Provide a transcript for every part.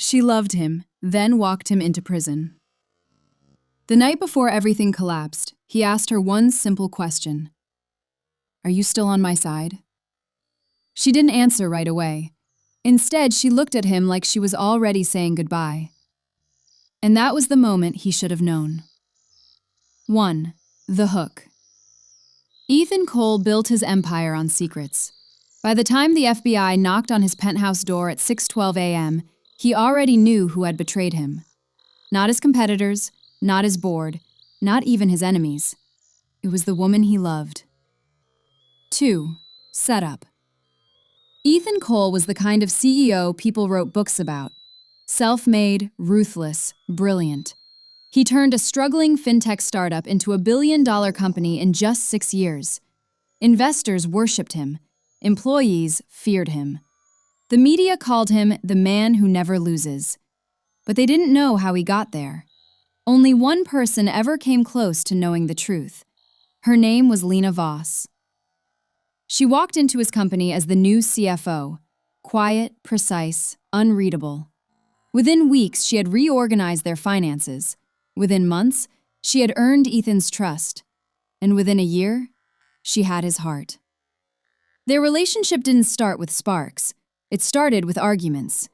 She loved him, then walked him into prison. The night before everything collapsed, he asked her one simple question. "Are you still on my side?" She didn't answer right away. Instead, she looked at him like she was already saying goodbye. And that was the moment he should have known. 1. The hook. Ethan Cole built his empire on secrets. By the time the FBI knocked on his penthouse door at 6:12 a.m., he already knew who had betrayed him. Not his competitors, not his board, not even his enemies. It was the woman he loved. 2. Setup. Ethan Cole was the kind of CEO people wrote books about. Self-made, ruthless, brilliant. He turned a struggling fintech startup into a billion-dollar company in just 6 years. Investors worshipped him. Employees feared him. The media called him the man who never loses. But they didn't know how he got there. Only one person ever came close to knowing the truth. Her name was Lena Voss. She walked into his company as the new CFO, quiet, precise, unreadable. Within weeks, she had reorganized their finances. Within months, she had earned Ethan's trust. And within a year, she had his heart. Their relationship didn't start with sparks. It started with arguments.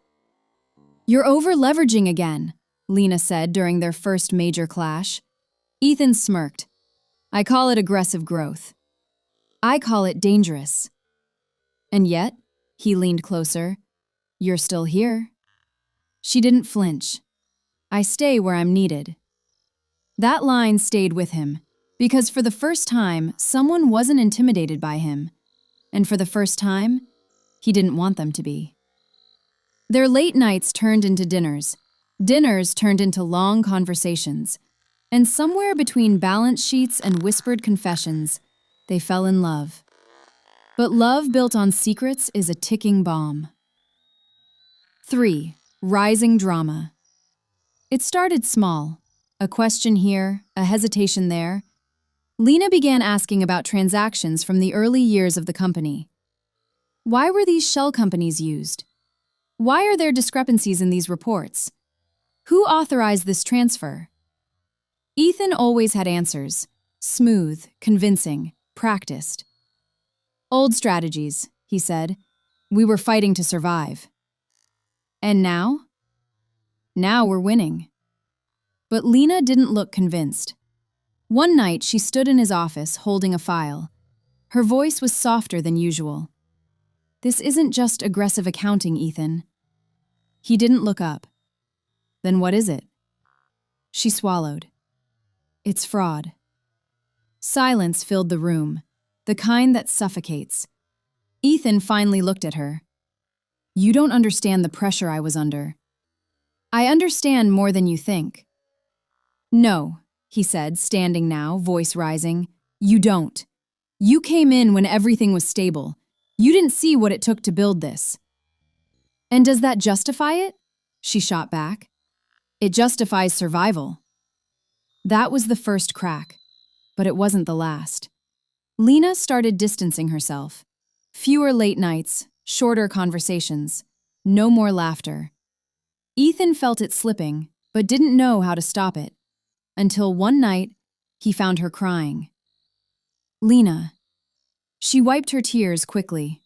"You're over-leveraging again," Lena said during their first major clash. Ethan smirked. "I call it aggressive growth. I call it dangerous." "And yet," he leaned closer, "you're still here." She didn't flinch. "I stay where I'm needed." That line stayed with him, because for the first time, someone wasn't intimidated by him. And for the first time, he didn't want them to be. Their late nights turned into dinners. Dinners turned into long conversations. And somewhere between balance sheets and whispered confessions, they fell in love. But love built on secrets is a ticking bomb. 3. Rising drama. It started small. A question here, a hesitation there. Lena began asking about transactions from the early years of the company. Why were these shell companies used? Why are there discrepancies in these reports? Who authorized this transfer? Ethan always had answers. Smooth, convincing, practiced. "Old strategies," he said. "We were fighting to survive." "And now?" "Now we're winning." But Lena didn't look convinced. One night, she stood in his office holding a file. Her voice was softer than usual. "This isn't just aggressive accounting, Ethan." He didn't look up. "Then what is it?" She swallowed. "It's fraud." Silence filled the room, the kind that suffocates. Ethan finally looked at her. "You don't understand the pressure I was under." "I understand more than you think." "No," he said, standing now, voice rising. "You don't. You came in when everything was stable. You didn't see what it took to build this." "And does that justify it?" She shot back. "It justifies survival." That was the first crack, but it wasn't the last. Lena started distancing herself. Fewer late nights, shorter conversations, no more laughter. Ethan felt it slipping, but didn't know how to stop it. Until one night, he found her crying. "Lena." She wiped her tears quickly.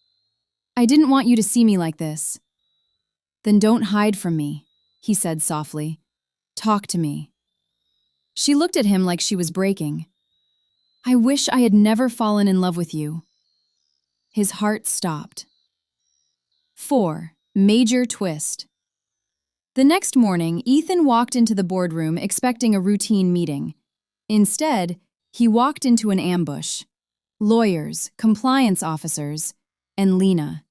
"I didn't want you to see me like this." "Then don't hide from me," he said softly. "Talk to me." She looked at him like she was breaking. "I wish I had never fallen in love with you." His heart stopped. 4. Major twist. The next morning, Ethan walked into the boardroom expecting a routine meeting. Instead, he walked into an ambush. Lawyers, compliance officers, and Lena,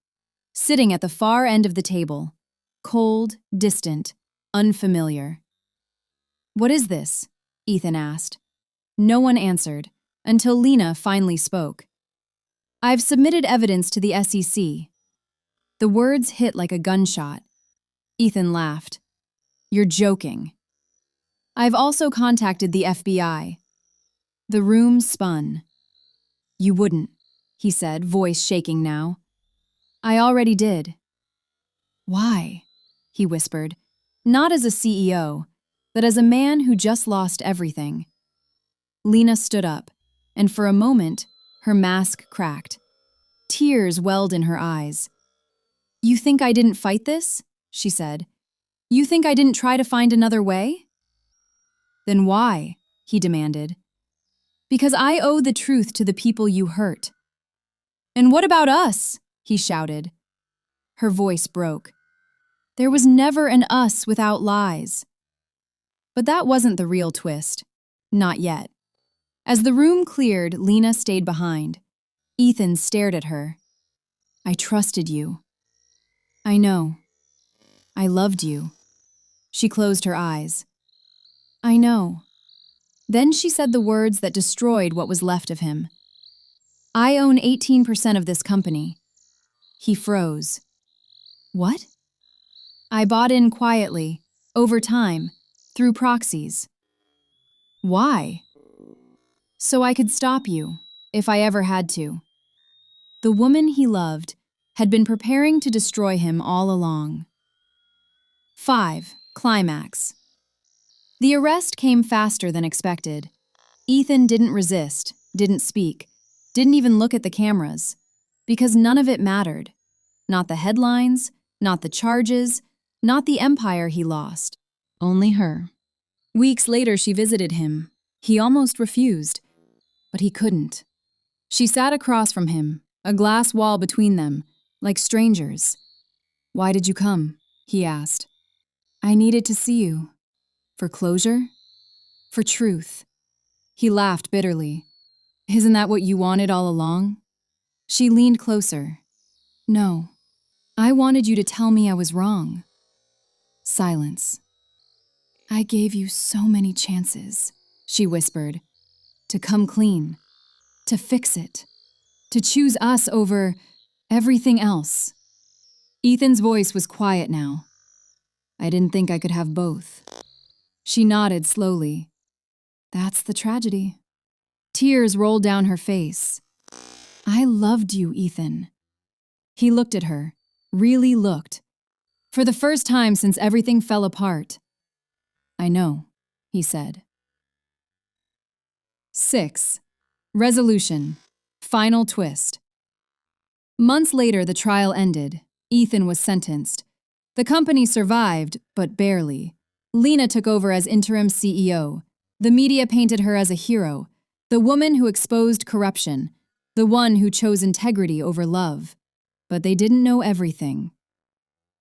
sitting at the far end of the table, cold, distant, unfamiliar. "What is this?" Ethan asked. No one answered, until Lena finally spoke. "I've submitted evidence to the SEC." The words hit like a gunshot. Ethan laughed. "You're joking." "I've also contacted the FBI." The room spun. "You wouldn't," he said, voice shaking now. "I already did." "Why?" he whispered. Not as a CEO, but as a man who just lost everything. Lena stood up, and for a moment, her mask cracked. Tears welled in her eyes. "You think I didn't fight this?" she said. "You think I didn't try to find another way?" "Then why?" he demanded. "Because I owe the truth to the people you hurt." "And what about us?" he shouted. Her voice broke. There was never an us without lies. But that wasn't the real twist. Not yet. As the room cleared, Lena stayed behind. Ethan stared at her. "I trusted you." "I know. I loved you." She closed her eyes. "I know." Then she said the words that destroyed what was left of him. "I own 18% of this company." He froze. "What?" "I bought in quietly, over time, through proxies." "Why?" "So I could stop you, if I ever had to." The woman he loved had been preparing to destroy him all along. 5. Climax. The arrest came faster than expected. Ethan didn't resist, didn't speak, didn't even look at the cameras, because none of it mattered. Not the headlines, not the charges, not the empire he lost. Only her. Weeks later, she visited him. He almost refused, but he couldn't. She sat across from him, a glass wall between them, like strangers. "Why did you come?" he asked. "I needed to see you." "For closure? For truth?" He laughed bitterly. "Isn't that what you wanted all along?" She leaned closer. "No, I wanted you to tell me I was wrong." Silence. "I gave you so many chances," she whispered, "to come clean, to fix it, to choose us over everything else." Ethan's voice was quiet now. "I didn't think I could have both." She nodded slowly. "That's the tragedy." Tears rolled down her face. "I loved you, Ethan." He looked at her, really looked. For the first time since everything fell apart. "I know," he said. 6. Resolution. Final twist. Months later, the trial ended. Ethan was sentenced. The company survived, but barely. Lena took over as interim CEO. The media painted her as a hero, the woman who exposed corruption, the one who chose integrity over love. But they didn't know everything.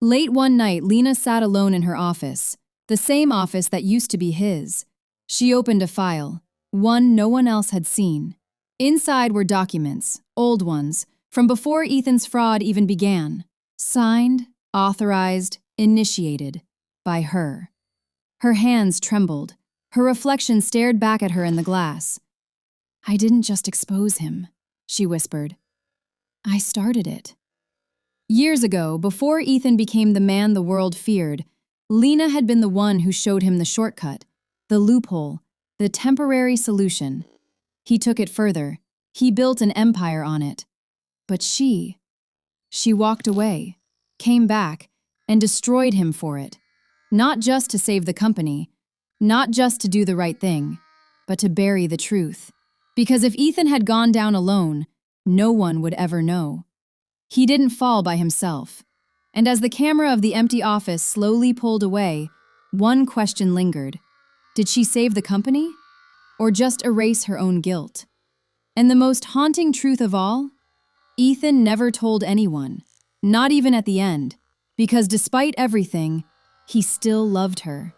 Late one night, Lena sat alone in her office, the same office that used to be his. She opened a file, one no one else had seen. Inside were documents, old ones, from before Ethan's fraud even began. Signed, authorized, initiated by her. Her hands trembled. Her reflection stared back at her in the glass. "I didn't just expose him," she whispered. "I started it." Years ago, before Ethan became the man the world feared, Lena had been the one who showed him the shortcut, the loophole, the temporary solution. He took it further. He built an empire on it. But she walked away, came back, and destroyed him for it. Not just to save the company, not just to do the right thing, but to bury the truth. Because if Ethan had gone down alone, no one would ever know. He didn't fall by himself. And as the camera of the empty office slowly pulled away, one question lingered. Did she save the company? Or just erase her own guilt? And the most haunting truth of all? Ethan never told anyone, not even at the end, because despite everything, he still loved her.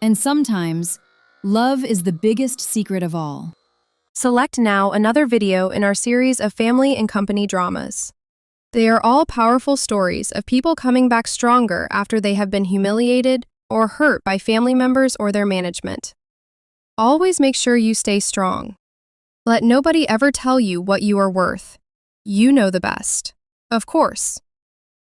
And sometimes, love is the biggest secret of all. Select now another video in our series of family and company dramas. They are all powerful stories of people coming back stronger after they have been humiliated or hurt by family members or their management. Always make sure you stay strong. Let nobody ever tell you what you are worth. You know the best. Of course.